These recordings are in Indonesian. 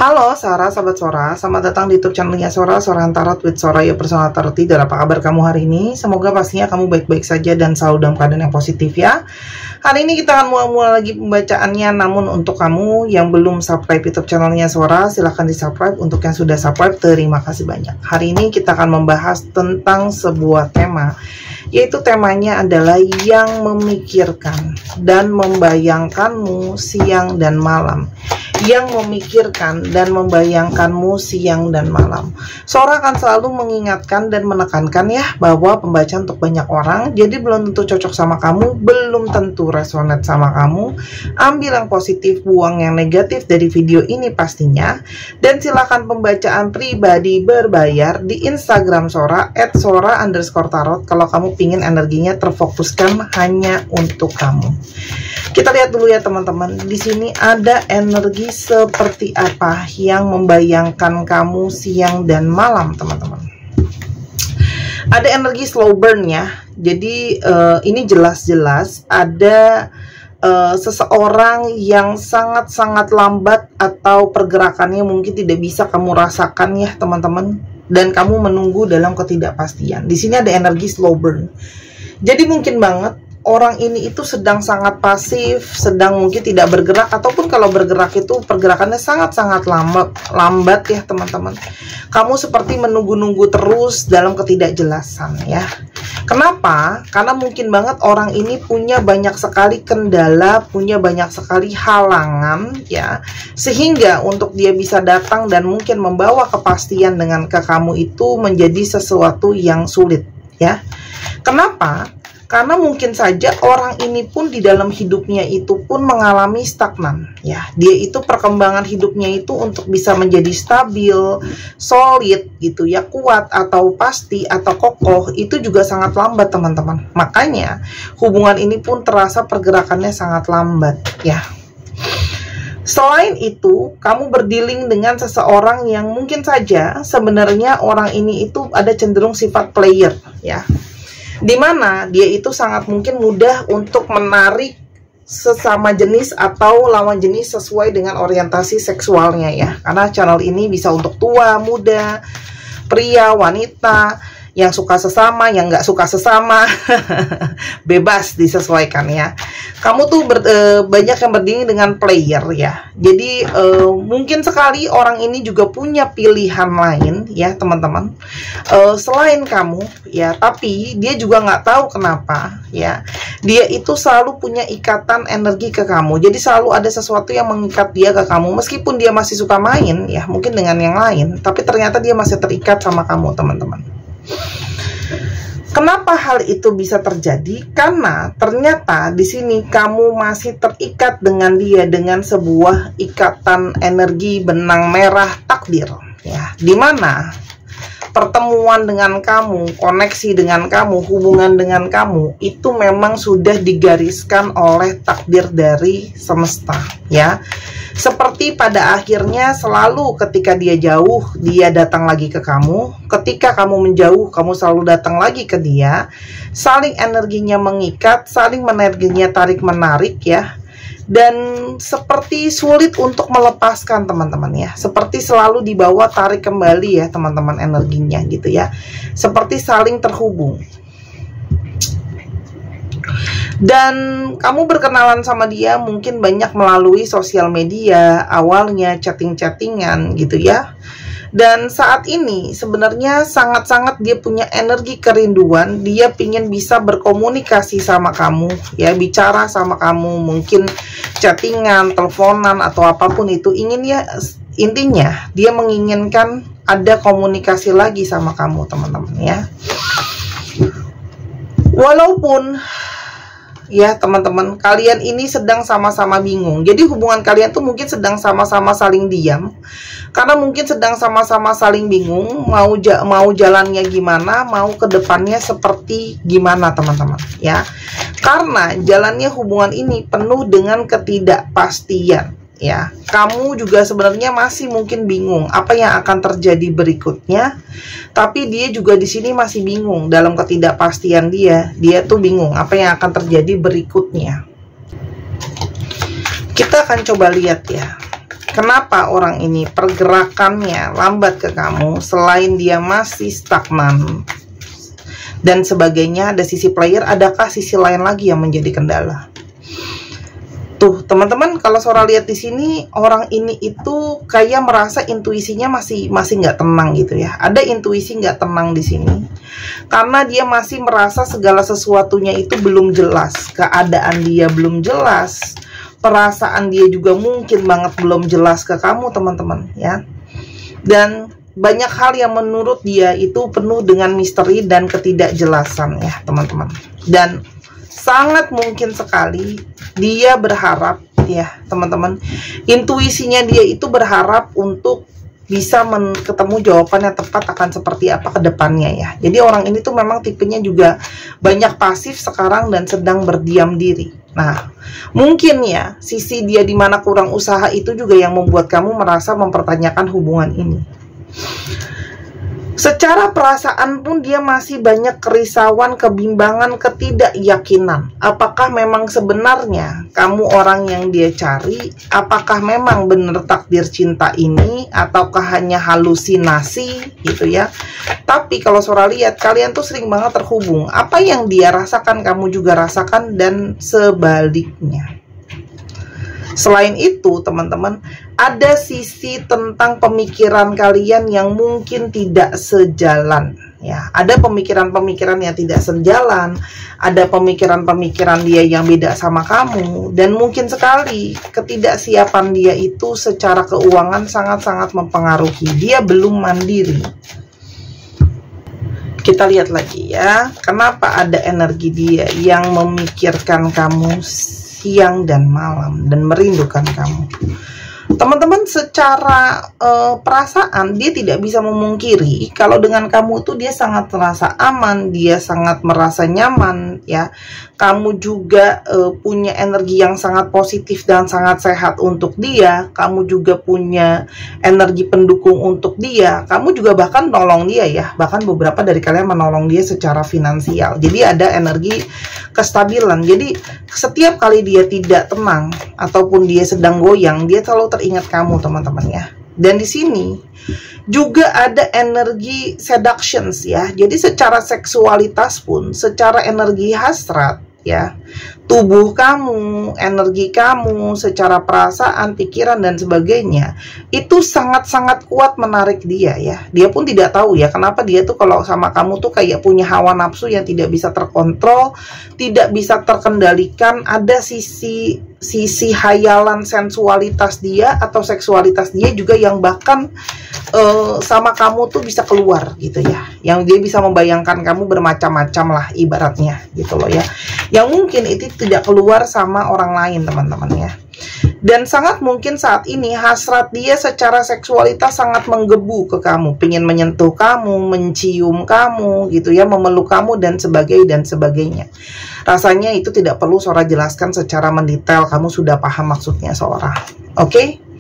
Halo Sarah, sahabat Sora, selamat datang di YouTube channelnya Sora, Sora Tarot with Sora, ya personal tarot reader. Apa kabar kamu hari ini? Semoga pastinya kamu baik-baik saja dan selalu dalam keadaan yang positif ya. Hari ini kita akan mulai lagi pembacaannya, namun untuk kamu yang belum subscribe YouTube channelnya Sora, silahkan di subscribe. Untuk yang sudah subscribe, terima kasih banyak. Hari ini kita akan membahas tentang sebuah tema, yaitu temanya adalah yang memikirkan dan membayangkanmu siang dan malam. Yang memikirkan dan membayangkanmu siang dan malam. Sora akan selalu mengingatkan dan menekankan ya, bahwa pembacaan untuk banyak orang, jadi belum tentu cocok sama kamu, belum tentu resonate sama kamu. Ambil yang positif, buang yang negatif dari video ini pastinya. Dan silakan pembacaan pribadi berbayar di Instagram Sora @sora_tarot kalau kamu pingin energinya terfokuskan hanya untuk kamu. Kita lihat dulu ya teman-teman. Di sini ada energi seperti apa yang membayangkan kamu siang dan malam, teman-teman. Ada energi slow burn ya. Jadi ini jelas-jelas ada seseorang yang sangat-sangat lambat atau pergerakannya mungkin tidak bisa kamu rasakan ya teman-teman. Dan kamu menunggu dalam ketidakpastian. Di sini ada energi slow burn. Jadi mungkin banget orang ini itu sedang sangat pasif, sedang mungkin tidak bergerak, ataupun kalau bergerak itu pergerakannya sangat-sangat lambat ya teman-teman. Kamu seperti menunggu-nunggu terus dalam ketidakjelasan ya. Kenapa? Karena mungkin banget orang ini punya banyak sekali kendala, punya banyak sekali halangan ya, sehingga untuk dia bisa datang dan mungkin membawa kepastian dengan ke kamu itu menjadi sesuatu yang sulit ya. Kenapa? Karena mungkin saja orang ini pun di dalam hidupnya itu pun mengalami stagnan ya. Dia itu perkembangan hidupnya itu untuk bisa menjadi stabil, solid gitu ya, kuat atau pasti atau kokoh itu juga sangat lambat teman-teman. Makanya hubungan ini pun terasa pergerakannya sangat lambat ya. Selain itu, kamu berdealing dengan seseorang yang mungkin saja sebenarnya orang ini itu ada cenderung sifat player ya. Dimana dia itu sangat mungkin mudah untuk menarik sesama jenis atau lawan jenis sesuai dengan orientasi seksualnya ya. Karena channel ini bisa untuk tua, muda, pria, wanita, yang suka sesama, yang nggak suka sesama, bebas disesuaikan ya. Kamu tuh banyak yang berdiri dengan player ya. Jadi mungkin sekali orang ini juga punya pilihan lain ya teman-teman, selain kamu ya. Tapi dia juga nggak tahu kenapa ya. Dia itu selalu punya ikatan energi ke kamu. Jadi selalu ada sesuatu yang mengikat dia ke kamu. Meskipun dia masih suka main ya, mungkin dengan yang lain, tapi ternyata dia masih terikat sama kamu teman-teman. Kenapa hal itu bisa terjadi? Karena ternyata di sini kamu masih terikat dengan dia dengan sebuah ikatan energi benang merah takdir ya. Dimana pertemuan dengan kamu, koneksi dengan kamu, hubungan dengan kamu itu memang sudah digariskan oleh takdir dari semesta ya. Seperti pada akhirnya selalu ketika dia jauh, dia datang lagi ke kamu. Ketika kamu menjauh, kamu selalu datang lagi ke dia. Saling energinya mengikat, saling energinya tarik-menarik ya. Dan seperti sulit untuk melepaskan teman-teman ya. Seperti selalu dibawa tarik kembali ya teman-teman energinya gitu ya. Seperti saling terhubung. Dan kamu berkenalan sama dia mungkin banyak melalui sosial media, awalnya chatting-chattingan gitu ya. Dan saat ini sebenarnya sangat-sangat dia punya energi kerinduan. Dia pingin bisa berkomunikasi sama kamu ya, bicara sama kamu, mungkin chattingan, teleponan atau apapun itu. Ingin ya, intinya dia menginginkan ada komunikasi lagi sama kamu teman-teman ya. Walaupun ya teman-teman, kalian ini sedang sama-sama bingung. Jadi hubungan kalian tuh mungkin sedang sama-sama saling diam. Karena mungkin sedang sama-sama saling bingung, mau jalannya gimana, mau ke depannya seperti gimana teman-teman ya. Karena jalannya hubungan ini penuh dengan ketidakpastian ya. Kamu juga sebenarnya masih mungkin bingung apa yang akan terjadi berikutnya. Tapi dia juga di sini masih bingung dalam ketidakpastian dia. Dia tuh bingung apa yang akan terjadi berikutnya. Kita akan coba lihat ya. Kenapa orang ini pergerakannya lambat ke kamu, selain dia masih stagnan dan sebagainya, ada sisi player, adakah sisi lain lagi yang menjadi kendala? Tuh, teman-teman, kalau Sora lihat di sini, orang ini itu kayak merasa intuisinya masih nggak tenang gitu ya. Ada intuisi nggak tenang di sini, karena dia masih merasa segala sesuatunya itu belum jelas. Keadaan dia belum jelas, perasaan dia juga mungkin banget belum jelas ke kamu, teman-teman ya. Dan banyak hal yang menurut dia itu penuh dengan misteri dan ketidakjelasan ya, teman-teman. Dan sangat mungkin sekali dia berharap ya, teman-teman, intuisinya dia itu berharap untuk bisa ketemu jawaban yang tepat akan seperti apa ke depannya ya. Jadi orang ini tuh memang tipenya juga banyak pasif sekarang dan sedang berdiam diri. Nah, mungkin ya sisi dia di mana kurang usaha itu juga yang membuat kamu merasa mempertanyakan hubungan ini. Secara perasaan pun dia masih banyak kerisauan, kebimbangan, ketidakyakinan. Apakah memang sebenarnya kamu orang yang dia cari? Apakah memang benar takdir cinta ini? Ataukah hanya halusinasi gitu ya? Tapi kalau Sora lihat, kalian tuh sering banget terhubung. Apa yang dia rasakan, kamu juga rasakan, dan sebaliknya. Selain itu, teman-teman, ada sisi tentang pemikiran kalian yang mungkin tidak sejalan ya. Ada pemikiran-pemikiran yang tidak sejalan, ada pemikiran-pemikiran dia yang beda sama kamu, dan mungkin sekali ketidaksiapan dia itu secara keuangan sangat-sangat mempengaruhi. Dia belum mandiri. Kita lihat lagi ya, kenapa ada energi dia yang memikirkan kamu siang dan malam dan merindukan kamu. Teman-teman, secara perasaan dia tidak bisa memungkiri kalau dengan kamu tuh dia sangat merasa aman, dia sangat merasa nyaman ya. Kamu juga punya energi yang sangat positif dan sangat sehat untuk dia. Kamu juga punya energi pendukung untuk dia. Kamu juga bahkan nolong dia ya. Bahkan beberapa dari kalian menolong dia secara finansial. Jadi ada energi kestabilan. Jadi setiap kali dia tidak tenang ataupun dia sedang goyang, dia selalu teringat kamu, teman-teman ya. Dan di sini juga ada energi seductions ya. Jadi secara seksualitas pun, secara energi hasrat ya, tubuh kamu, energi kamu, secara perasaan, pikiran dan sebagainya, itu sangat-sangat kuat menarik dia ya. Dia pun tidak tahu ya kenapa dia tuh kalau sama kamu tuh kayak punya hawa nafsu yang tidak bisa terkontrol, tidak bisa terkendalikan. Ada sisi hayalan sensualitas dia atau seksualitas dia juga yang bahkan sama kamu tuh bisa keluar gitu ya, yang dia bisa membayangkan kamu bermacam-macam lah ibaratnya gitu loh ya, yang mungkin itu tidak keluar sama orang lain, teman-teman ya. Dan sangat mungkin saat ini hasrat dia secara seksualitas sangat menggebu ke kamu, pengen menyentuh kamu, mencium kamu gitu ya, memeluk kamu dan sebagainya. Rasanya itu tidak perlu Sora jelaskan secara mendetail, kamu sudah paham maksudnya Sora. Oke?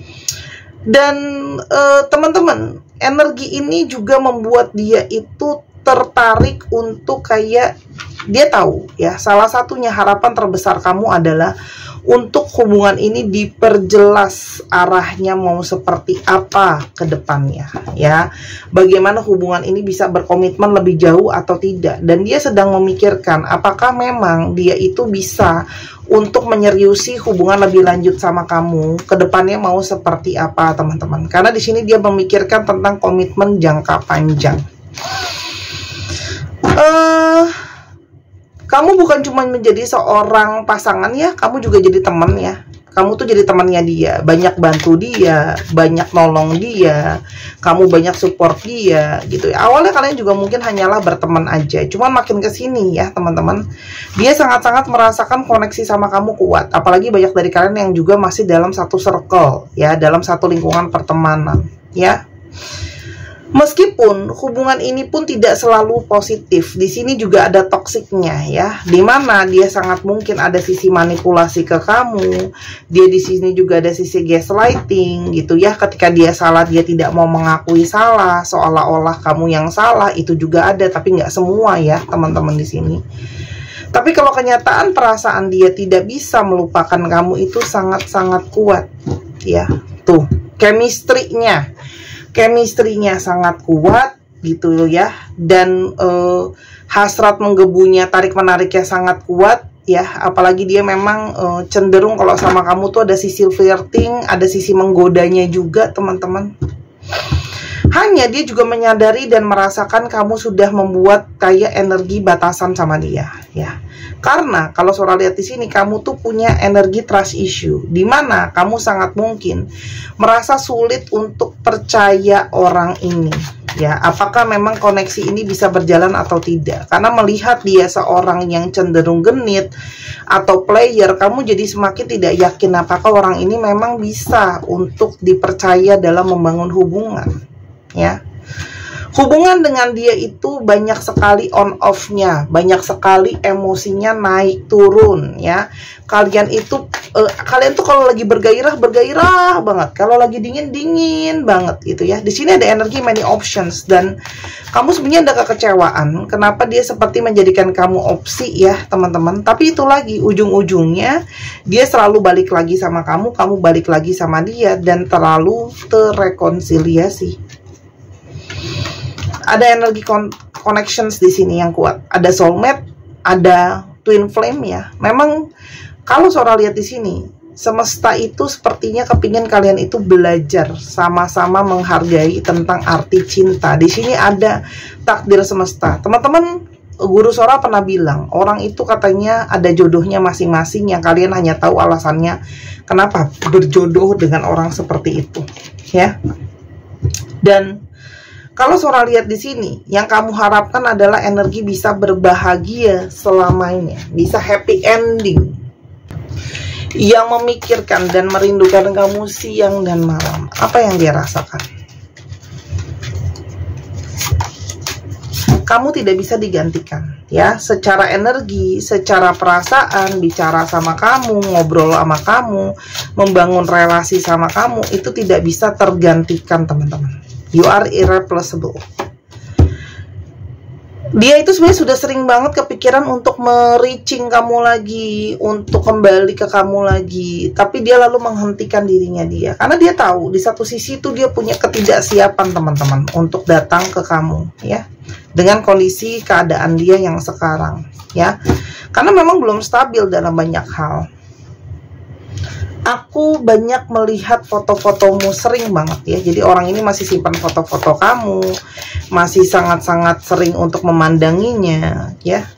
Dan teman-teman, energi ini juga membuat dia itu tertarik untuk kayak dia tahu ya, salah satunya harapan terbesar kamu adalah untuk hubungan ini diperjelas arahnya mau seperti apa ke depannya ya. Bagaimana hubungan ini bisa berkomitmen lebih jauh atau tidak. Dan dia sedang memikirkan apakah memang dia itu bisa untuk menyeriusi hubungan lebih lanjut sama kamu ke depannya mau seperti apa, teman-teman. Karena di sini dia memikirkan tentang komitmen jangka panjang. Kamu bukan cuma menjadi seorang pasangan ya, kamu juga jadi teman ya. Kamu tuh jadi temannya dia, banyak bantu dia, banyak nolong dia, kamu banyak support dia gitu ya. Awalnya kalian juga mungkin hanyalah berteman aja, cuman makin kesini ya teman-teman, dia sangat-sangat merasakan koneksi sama kamu kuat. Apalagi banyak dari kalian yang juga masih dalam satu circle ya, dalam satu lingkungan pertemanan ya. Meskipun hubungan ini pun tidak selalu positif, di sini juga ada toksiknya ya, dimana dia sangat mungkin ada sisi manipulasi ke kamu. Dia di sini juga ada sisi gaslighting gitu ya, ketika dia salah dia tidak mau mengakui salah, seolah-olah kamu yang salah, itu juga ada, tapi nggak semua ya teman-teman di sini. Tapi kalau kenyataan perasaan dia tidak bisa melupakan kamu itu sangat-sangat kuat ya. Tuh, Chemistry-nya sangat kuat gitu ya, dan hasrat menggebunya, tarik menariknya sangat kuat ya. Apalagi dia memang cenderung kalau sama kamu tuh ada sisi flirting, ada sisi menggodanya juga teman-teman. Hanya dia juga menyadari dan merasakan kamu sudah membuat kayak energi batasan sama dia ya. Karena kalau Sora lihat di sini, kamu tuh punya energi trust issue, di mana kamu sangat mungkin merasa sulit untuk percaya orang ini ya. Apakah memang koneksi ini bisa berjalan atau tidak? Karena melihat dia seorang yang cenderung genit atau player, kamu jadi semakin tidak yakin apakah orang ini memang bisa untuk dipercaya dalam membangun hubungan ya. Hubungan dengan dia itu banyak sekali on off-nya, banyak sekali emosinya naik turun ya. Kalian tuh kalau lagi bergairah banget, kalau lagi dingin banget gitu ya. Di sini ada energi many options, dan kamu sebenarnya ada kekecewaan kenapa dia seperti menjadikan kamu opsi ya teman-teman. Tapi itu lagi ujung-ujungnya dia selalu balik lagi sama kamu balik lagi sama dia, dan terlalu terrekonsiliasi. Ada energi connections di sini yang kuat. Ada soulmate, ada twin flame ya. Memang kalau Sora lihat di sini, semesta itu sepertinya kepingin kalian itu belajar sama-sama menghargai tentang arti cinta. Di sini ada takdir semesta. Teman-teman, guru Sora pernah bilang, orang itu katanya ada jodohnya masing-masing yang kalian hanya tahu alasannya kenapa berjodoh dengan orang seperti itu ya. Dan kalau Sora lihat di sini, yang kamu harapkan adalah energi bisa berbahagia selamanya, bisa happy ending, yang memikirkan dan merindukan kamu siang dan malam. Apa yang dia rasakan? Kamu tidak bisa digantikan ya, secara energi, secara perasaan, bicara sama kamu, ngobrol sama kamu, membangun relasi sama kamu, itu tidak bisa tergantikan teman-teman. You are irreplaceable. Dia itu sebenarnya sudah sering banget kepikiran untuk me-reaching kamu lagi, untuk kembali ke kamu lagi, tapi dia lalu menghentikan dirinya dia, karena dia tahu di satu sisi itu dia punya ketidaksiapan teman-teman untuk datang ke kamu ya, dengan kondisi keadaan dia yang sekarang ya, karena memang belum stabil dalam banyak hal. Aku banyak melihat foto-fotomu sering banget ya. Jadi orang ini masih simpan foto-foto kamu, masih sangat-sangat sering untuk memandanginya ya.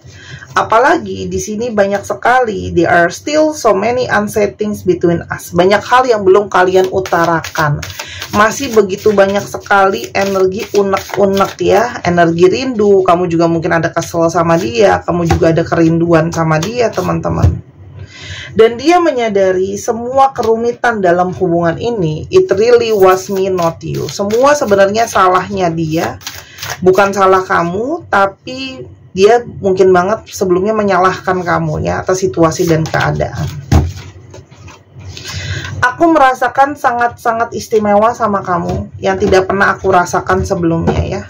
Apalagi di sini banyak sekali, there are still so many unsaid things between us. Banyak hal yang belum kalian utarakan. Masih begitu banyak sekali energi unek-unek ya, energi rindu. Kamu juga mungkin ada kesel sama dia, kamu juga ada kerinduan sama dia teman-teman. Dan dia menyadari semua kerumitan dalam hubungan ini, it really was me not you. Semua sebenarnya salahnya dia, bukan salah kamu, tapi dia mungkin banget sebelumnya menyalahkan kamu ya atas situasi dan keadaan. Aku merasakan sangat-sangat istimewa sama kamu yang tidak pernah aku rasakan sebelumnya ya.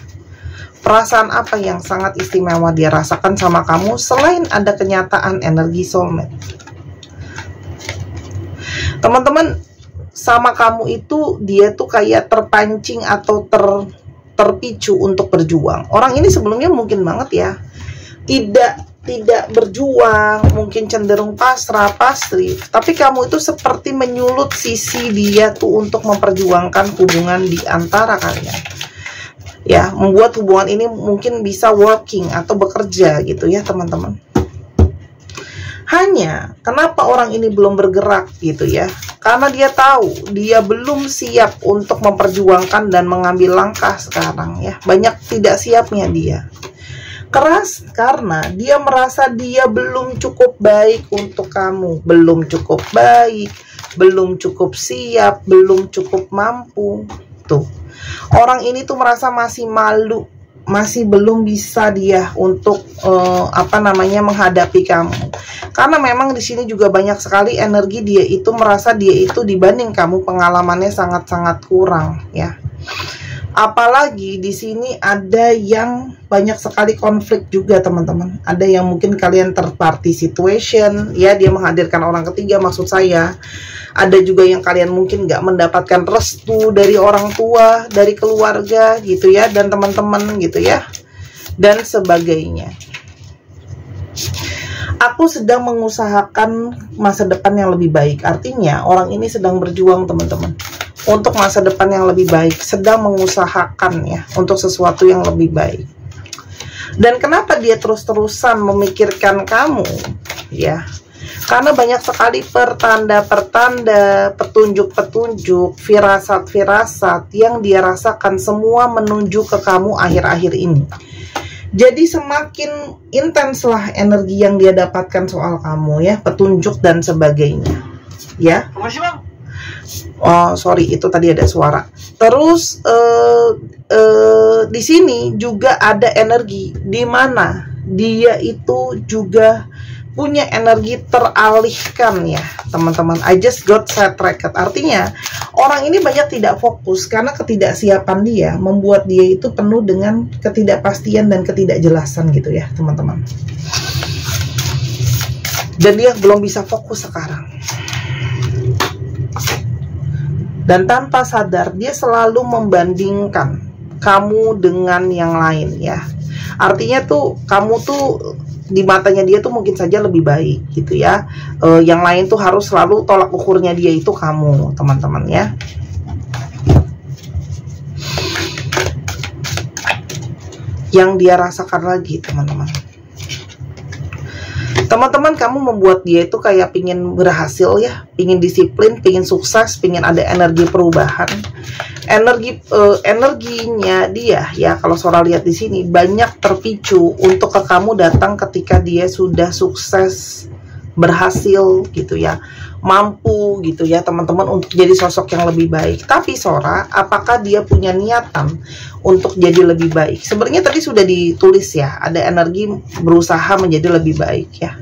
Perasaan apa yang sangat istimewa dia rasakan sama kamu selain ada kenyataan energi soulmate? Teman-teman, sama kamu itu dia tuh kayak terpancing atau terpicu untuk berjuang. Orang ini sebelumnya mungkin banget ya tidak berjuang, mungkin cenderung pasrah-pasrih, tapi kamu itu seperti menyulut sisi dia tuh untuk memperjuangkan hubungan di antara kalian ya, membuat hubungan ini mungkin bisa working atau bekerja gitu ya teman-teman. Hanya kenapa orang ini belum bergerak gitu ya, karena dia tahu dia belum siap untuk memperjuangkan dan mengambil langkah sekarang ya. Banyak tidak siapnya dia. Keras karena dia merasa dia belum cukup baik untuk kamu, belum cukup baik, belum cukup siap, belum cukup mampu. Tuh, orang ini tuh merasa masih malu, masih belum bisa dia untuk menghadapi kamu. Karena memang di sini juga banyak sekali energi dia itu merasa dia itu dibanding kamu pengalamannya sangat-sangat kurang ya. Apalagi di sini ada yang banyak sekali konflik juga teman-teman. Ada yang mungkin kalian third party situation, ya, dia menghadirkan orang ketiga maksud saya. Ada juga yang kalian mungkin nggak mendapatkan restu dari orang tua, dari keluarga gitu ya, dan teman-teman gitu ya, dan sebagainya. Aku sedang mengusahakan masa depan yang lebih baik. Artinya orang ini sedang berjuang teman-teman untuk masa depan yang lebih baik, sedang mengusahakan ya untuk sesuatu yang lebih baik. Dan kenapa dia terus-terusan memikirkan kamu ya? Karena banyak sekali pertanda-pertanda, petunjuk-petunjuk, firasat-firasat yang dia rasakan semua menuju ke kamu akhir-akhir ini. Jadi semakin intenslah energi yang dia dapatkan soal kamu ya, petunjuk dan sebagainya ya. Oh sorry, itu tadi ada suara. Terus di sini juga ada energi di mana dia itu juga punya energi teralihkan ya teman-teman. I just got sidetracked. Artinya orang ini banyak tidak fokus karena ketidaksiapan dia membuat dia itu penuh dengan ketidakpastian dan ketidakjelasan gitu ya teman-teman. Dan dia belum bisa fokus sekarang. Dan tanpa sadar dia selalu membandingkan kamu dengan yang lain ya. Artinya tuh kamu tuh di matanya dia tuh mungkin saja lebih baik gitu ya. Yang lain tuh harus selalu tolak ukurnya dia itu kamu teman-teman ya. Yang dia rasakan lagi teman-teman. Teman-teman, kamu membuat dia itu kayak pingin berhasil ya, pingin disiplin, pingin sukses, pingin ada energi perubahan. Energinya dia ya, kalau Sora lihat di sini banyak terpicu untuk ke kamu datang ketika dia sudah sukses, berhasil gitu ya, mampu gitu ya teman-teman untuk jadi sosok yang lebih baik. Tapi Sora, apakah dia punya niatan untuk jadi lebih baik? Sebenarnya tadi sudah ditulis ya, ada energi berusaha menjadi lebih baik ya.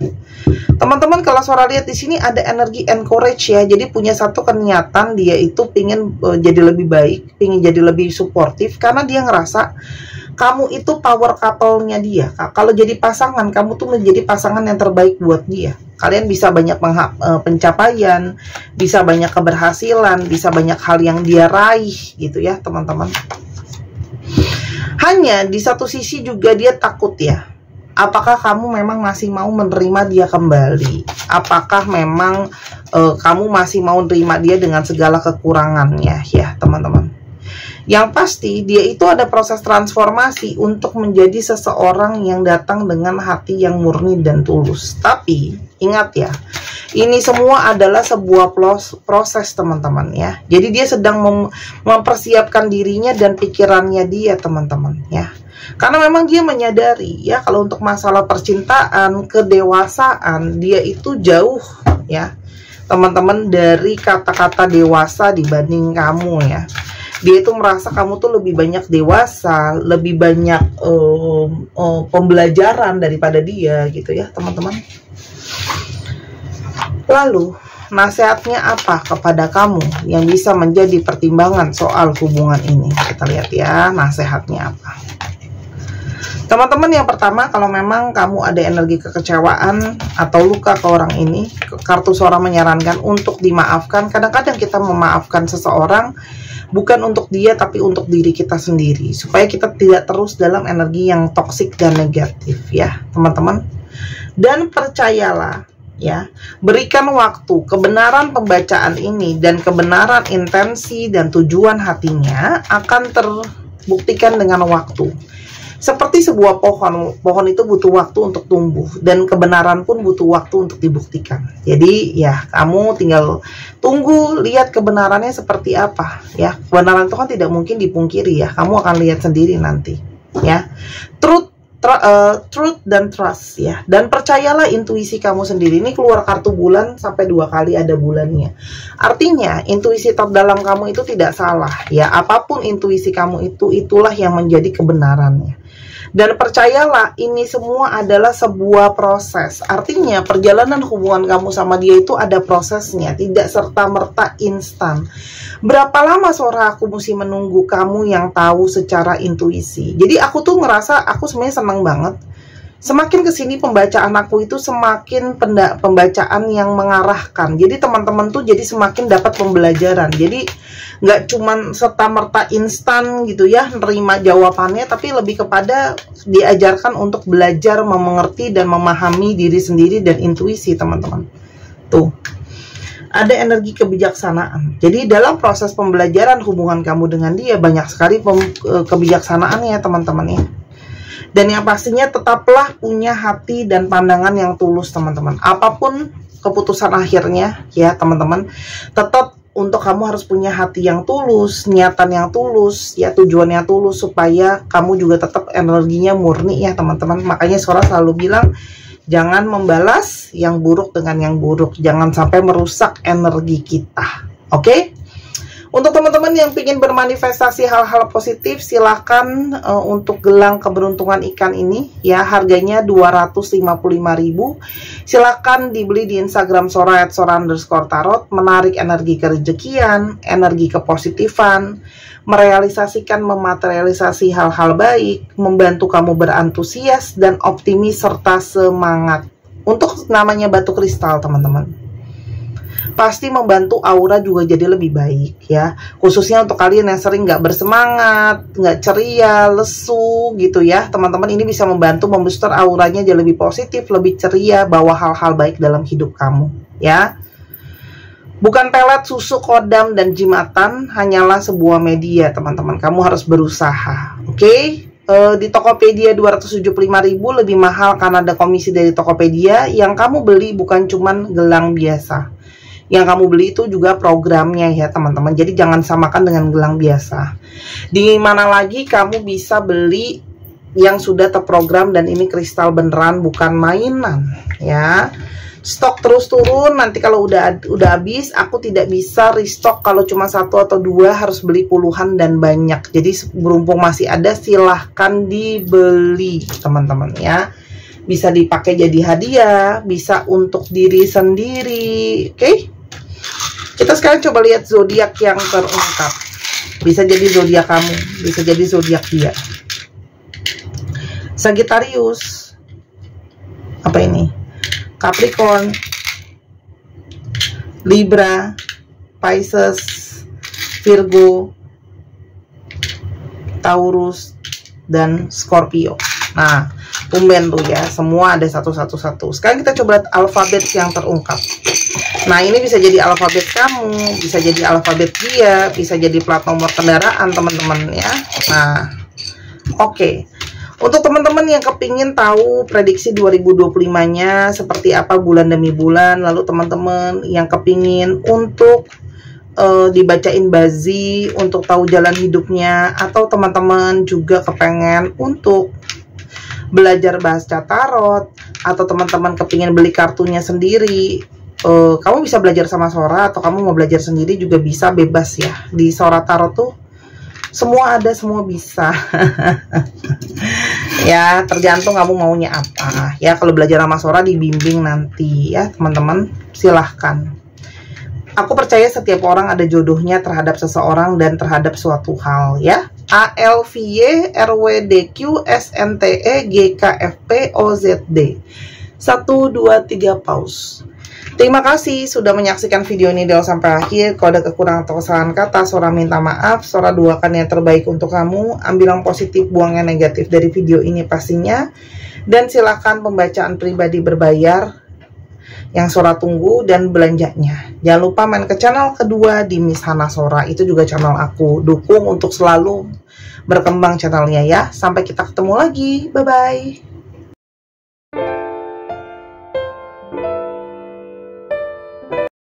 Teman-teman, kalau Sora lihat di sini ada energi encourage ya, jadi punya satu niatan dia itu pingin jadi lebih baik, pingin jadi lebih suportif karena dia ngerasa kamu itu power couple-nya dia. Kalau jadi pasangan, kamu tuh menjadi pasangan yang terbaik buat dia. Kalian bisa banyak pencapaian, bisa banyak keberhasilan, bisa banyak hal yang dia raih gitu ya teman-teman. Hanya di satu sisi juga dia takut ya. Apakah kamu memang masih mau menerima dia kembali? Apakah memang kamu masih mau menerima dia dengan segala kekurangannya ya teman-teman? Yang pasti dia itu ada proses transformasi untuk menjadi seseorang yang datang dengan hati yang murni dan tulus. Tapi ingat ya, ini semua adalah sebuah proses teman-teman ya. Jadi dia sedang mempersiapkan dirinya dan pikirannya dia teman-teman ya. Karena memang dia menyadari ya, kalau untuk masalah percintaan, kedewasaan, dia itu jauh ya teman-teman dari kata-kata dewasa dibanding kamu ya. Dia itu merasa kamu tuh lebih banyak dewasa, lebih banyak pembelajaran daripada dia gitu ya teman-teman. Lalu nasihatnya apa kepada kamu yang bisa menjadi pertimbangan soal hubungan ini? Kita lihat ya nasihatnya apa. Teman-teman, yang pertama, kalau memang kamu ada energi kekecewaan atau luka ke orang ini, kartu Sora menyarankan untuk dimaafkan. Kadang-kadang kita memaafkan seseorang bukan untuk dia tapi untuk diri kita sendiri, supaya kita tidak terus dalam energi yang toksik dan negatif ya teman-teman. Dan percayalah ya, berikan waktu. Kebenaran pembacaan ini dan kebenaran intensi dan tujuan hatinya akan terbuktikan dengan waktu. Seperti sebuah pohon itu butuh waktu untuk tumbuh, dan kebenaran pun butuh waktu untuk dibuktikan. Jadi ya, kamu tinggal tunggu lihat kebenarannya seperti apa ya. Kebenaran itu kan tidak mungkin dipungkiri ya, kamu akan lihat sendiri nanti ya. Truth dan trust ya, dan percayalah intuisi kamu sendiri. Ini keluar kartu bulan sampai 2 kali ada bulannya. Artinya intuisi terdalam kamu itu tidak salah ya. Apapun intuisi kamu itu, itulah yang menjadi kebenarannya. Dan percayalah, ini semua adalah sebuah proses. Artinya perjalanan hubungan kamu sama dia itu ada prosesnya, tidak serta-merta instan. Berapa lama Sora aku mesti menunggu kamu yang tahu secara intuisi? Jadi aku tuh ngerasa aku sebenarnya senang banget. Semakin kesini pembacaan aku itu semakin pembacaan yang mengarahkan. Jadi teman-teman tuh jadi semakin dapat pembelajaran. Jadi nggak cuman serta-merta instan gitu ya nerima jawabannya, tapi lebih kepada diajarkan untuk belajar mengerti dan memahami diri sendiri dan intuisi teman-teman. Tuh, ada energi kebijaksanaan. Jadi dalam proses pembelajaran hubungan kamu dengan dia banyak sekali kebijaksanaannya teman-teman ya. Dan yang pastinya tetaplah punya hati dan pandangan yang tulus teman-teman. Apapun keputusan akhirnya ya teman-teman, tetap untuk kamu harus punya hati yang tulus, niatan yang tulus, ya tujuan yang tulus, supaya kamu juga tetap energinya murni ya teman-teman. Makanya Sora selalu bilang, jangan membalas yang buruk dengan yang buruk. Jangan sampai merusak energi kita. Oke? Untuk teman-teman yang ingin bermanifestasi hal-hal positif, silahkan untuk gelang keberuntungan ikan ini ya, harganya 255.000. Silahkan dibeli di Instagram Sora @sora_tarot. Menarik energi kerejekian, energi kepositifan, merealisasikan, mematerialisasi hal-hal baik, membantu kamu berantusias dan optimis serta semangat. Untuk namanya batu kristal teman-teman, pasti membantu aura juga jadi lebih baik ya, khususnya untuk kalian yang sering nggak bersemangat, nggak ceria, lesu gitu ya teman-teman. Ini bisa membantu membooster auranya jadi lebih positif, lebih ceria, bawa hal-hal baik dalam hidup kamu ya. Bukan pelet, susu, kodam, dan jimatan, hanyalah sebuah media teman-teman. Kamu harus berusaha, oke? Di Tokopedia 275.000, lebih mahal karena ada komisi dari Tokopedia. Yang kamu beli bukan cuman gelang biasa, yang kamu beli itu juga programnya ya teman-teman. Jadi jangan samakan dengan gelang biasa. Di mana lagi kamu bisa beli yang sudah terprogram, dan ini kristal beneran bukan mainan ya. Stok terus turun, nanti kalau udah habis aku tidak bisa restock. Kalau cuma 1 atau 2 harus beli puluhan dan banyak. Jadi berhubung masih ada, silahkan dibeli teman-teman ya. Bisa dipakai jadi hadiah, bisa untuk diri sendiri, oke? Kita sekarang coba lihat zodiak yang terungkap. Bisa jadi zodiak kamu, bisa jadi zodiak dia. Sagittarius. Apa ini? Capricorn, Libra, Pisces, Virgo, Taurus, dan Scorpio. Nah, tumben tuh ya, semua ada satu-satu. Sekarang kita coba lihat alfabet yang terungkap. Nah, ini bisa jadi alfabet kamu, bisa jadi alfabet dia, bisa jadi plat nomor kendaraan teman-teman ya. Nah, oke. Untuk teman-teman yang kepingin tahu prediksi 2025-nya seperti apa bulan demi bulan, lalu teman-teman yang kepingin untuk dibacain bazi untuk tahu jalan hidupnya, atau teman-teman juga kepengen untuk belajar bahasa tarot, atau teman-teman kepingin beli kartunya sendiri, kamu bisa belajar sama Sora, atau kamu mau belajar sendiri juga bisa, bebas ya. Di Sora Tarot tuh semua ada, semua bisa. Ya, tergantung kamu maunya apa ya. Kalau belajar sama Sora dibimbing nanti ya teman-teman, silahkan. Aku percaya setiap orang ada jodohnya terhadap seseorang dan terhadap suatu hal ya. ALVY RWDQ SNTE GKFP OZD 1 2 3 pause. Terima kasih sudah menyaksikan video ini dari sampai akhir. Kalau ada kekurangan atau kesalahan kata, Sora minta maaf. Sora doakan yang terbaik untuk kamu. Ambil yang positif, buang yang negatif dari video ini pastinya. Dan silakan pembacaan pribadi berbayar yang Sora tunggu dan belanjanya. Jangan lupa main ke channel kedua di Miss Hana Sora. Itu juga channel aku. Dukung untuk selalu berkembang channelnya ya. Sampai kita ketemu lagi. Bye-bye.